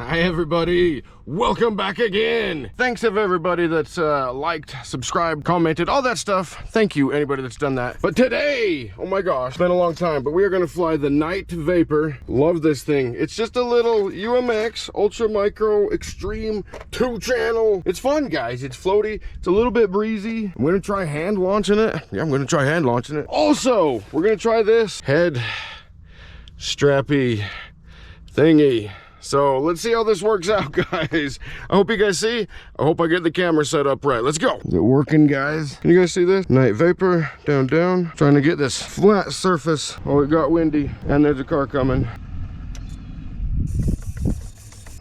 Hi everybody, welcome back again. Thanks to everybody that's liked, subscribed, commented, all that stuff. Thank you anybody that's done that. But today, oh my gosh, it's been a long time, but we are gonna fly the Night Vapor. Love this thing. It's just a little UMX Ultra Micro Extreme 2-channel. It's fun, guys. It's floaty. It's a little bit breezy. I'm gonna try hand launching it. Yeah, I'm gonna try hand launching it. Also, we're gonna try this head strappy thingy. So let's see how this works out, guys. I hope you guys see. I hope I get the camera set up right. Let's go. Is it working, guys? Can you guys see this? Night Vapor, down, down. Trying to get this flat surface. Oh, it got windy and there's a car coming.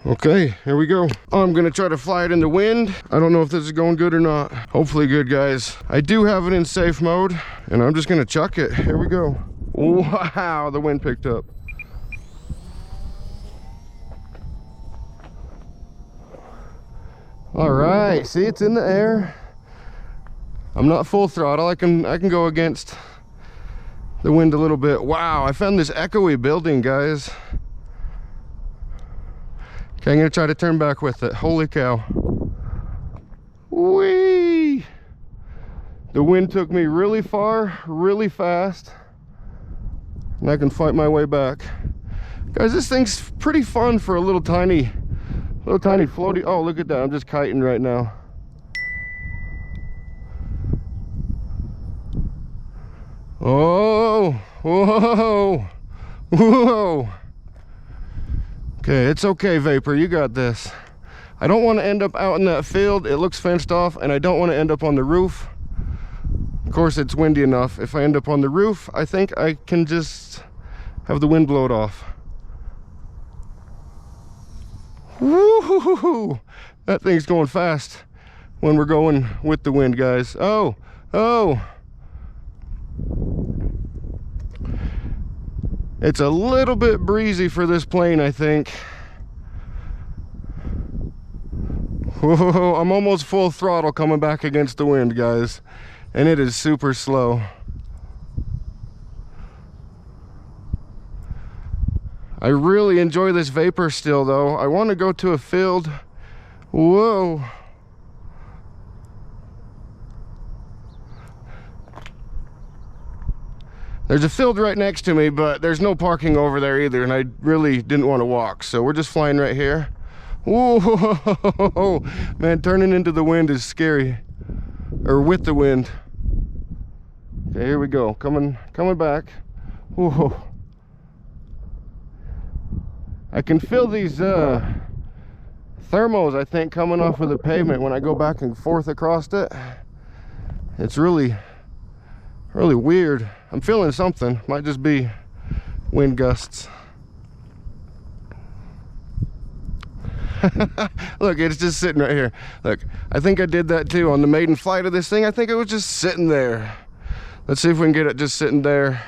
Okay, here we go. I'm gonna try to fly it in the wind. I don't know if this is going good or not. Hopefully good, guys. I do have it in safe mode and I'm just gonna chuck it. Here we go. Wow, the wind picked up. All right, see, it's in the air. I'm not full throttle. I can go against the wind a little bit. Wow, I found this echoey building, guys. Okay, I'm gonna try to turn back with it. Holy cow. Whee! The wind took me really far, really fast, and I can fight my way back. Guys, this thing's pretty fun for a little tiny floaty. Oh, look at that. I'm just kiting right now. Oh, whoa, whoa. Okay, it's okay, Vapor. You got this. I don't want to end up out in that field. It looks fenced off, and I don't want to end up on the roof. Of course, it's windy enough. If I end up on the roof, I think I can just have the wind blow it off. Woo-hoo-hoo-hoo. That thing's going fast when we're going with the wind, guys. Oh, oh. It's a little bit breezy for this plane, I think. Whoa, I'm almost full throttle coming back against the wind, guys. And it is super slow. I really enjoy this Vapor still, though. I want to go to a field. Whoa. There's a field right next to me, but there's no parking over there either, and I really didn't want to walk, so we're just flying right here. Whoa, man, turning into the wind is scary. Or with the wind. Okay, here we go. Coming back. Whoa. I can feel these thermals, I think, coming off of the pavement when I go back and forth across it. It's really weird. I'm feeling something. Might just be wind gusts. Look, it's just sitting right here. Look, I think I did that too on the maiden flight of this thing. I think it was just sitting there. Let's see if we can get it just sitting there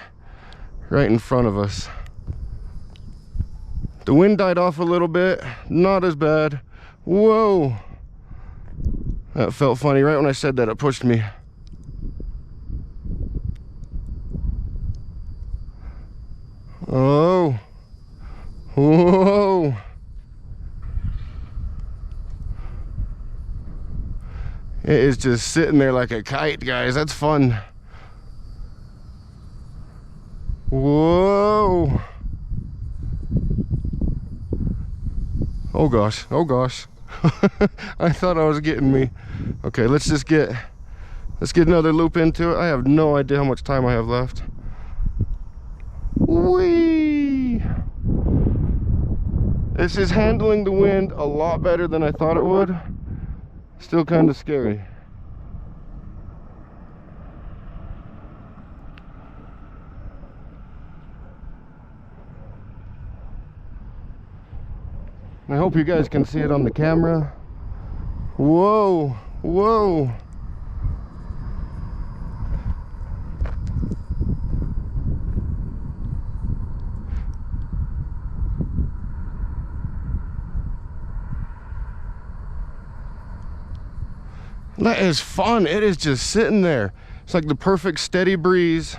right in front of us. The wind died off a little bit, not as bad. Whoa. That felt funny. Right when I said that, it pushed me. Oh. Whoa. It is just sitting there like a kite, guys. That's fun. Whoa. Oh gosh, oh gosh. I thought I was getting me. Okay, let's get another loop into it. I have no idea how much time I have left. Whee! This is handling the wind a lot better than I thought it would. Still kind of scary. I hope you guys can see it on the camera. Whoa, whoa. That is fun. It is just sitting there. It's like the perfect steady breeze.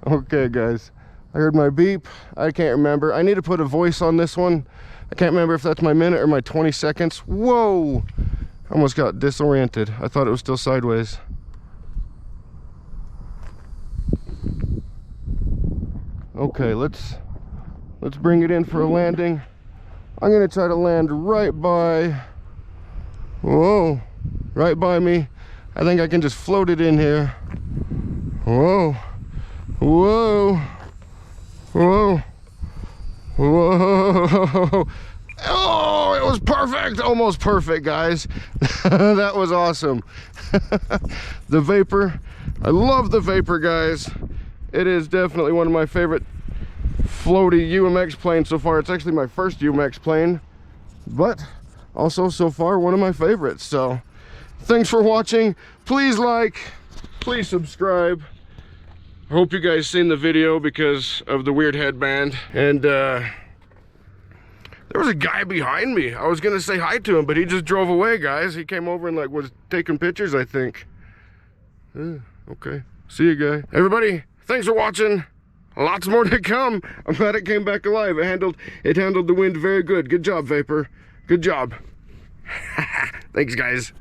Okay, guys. I heard my beep. I can't remember. I need to put a voice on this one. I can't remember if that's my minute or my 20 seconds. Whoa! I almost got disoriented. I thought it was still sideways. Okay, let's bring it in for a landing. I'm gonna try to land right by, whoa, right by me. I think I can just float it in here. Whoa, whoa, whoa, whoa. Oh, it was perfect, almost perfect, guys. That was awesome. The Vapor, I love the Vapor, guys. It is definitely one of my favorite floaty UMX planes so far. It's actually my first UMX plane, but also so far one of my favorites. So thanks for watching. Please like, please subscribe. I hope you guys seen the video because of the weird headband. And there was a guy behind me. I was gonna say hi to him, but he just drove away, guys. He came over and like was taking pictures, I think. Okay, see you, guy. Everybody, thanks for watching. Lots more to come. I'm glad it came back alive. It handled the wind very good. Good job, Vapor. Good job. Thanks, guys.